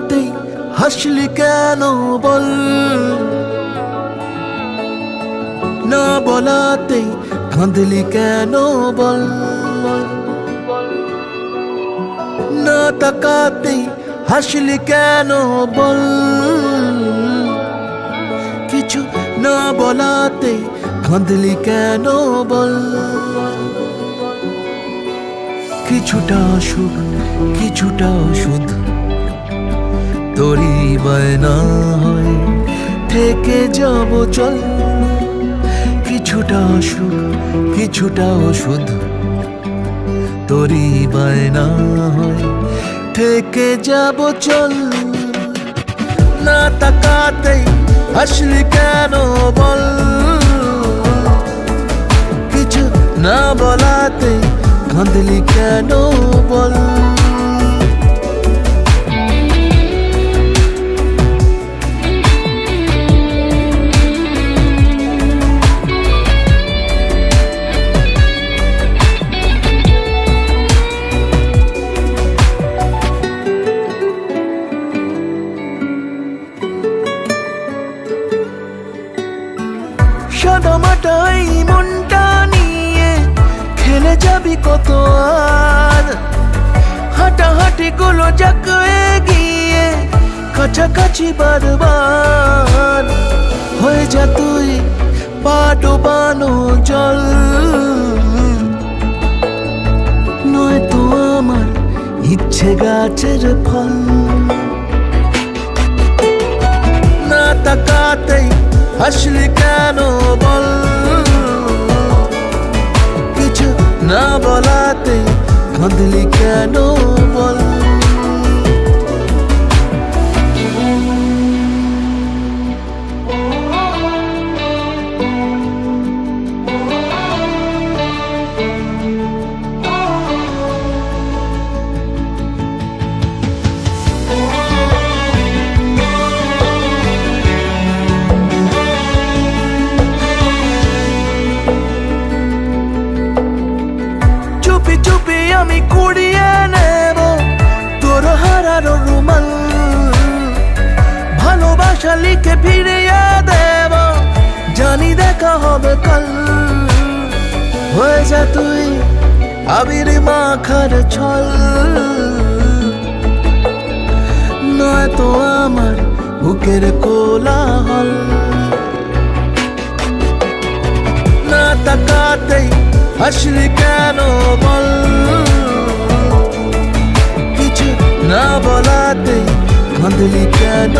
তাকাতেই হাসলি কেন বল, না বলাতেই কাঁদলি কেন বল, না তাকাতেই হাসলি কেন বল, কিছু না বলাতেই কাঁদলি কেন বল। কিছুটা সুখ কিছুটা ওষুধ তোরই বায়না হয় থেকে যাব চল, কিছুটা সুখ কিছুটা ওষুধ তোরই বায়না হয় থেকে যাব চল। না তাকাতেই হাসলি কেন বল, কিছু না বলাতেই কাঁদলি কেন বল। সাদামাটাই মনটা নিয়ে খেলে যাবি কত আর, হাঁটাহাঁটি গুলো যাক এগিয়ে কাছাকাছি বারবার, হয়ে যা তুই পা ডোবানো জল, নয়তো আমার ইচ্ছে গাছের ফল। না তাকাতেই হাসলি কেন বল, কিছু না বলাতে কাঁদলি কেন বল। চুপি চুপি আমি কুড়িয়ে নেব তোর হারানো রুমাল, ভালোবাসা লিখে ফিরিয়ে দেব, জানি দেখা হবে কাল। হয়ে যা তুই আবির মাখার ছল, নয়তো আমার বুকের কোলাহল। না তাকাতেই হাসলি কেন বল, কিছু না বলাতে কাঁদলি কেন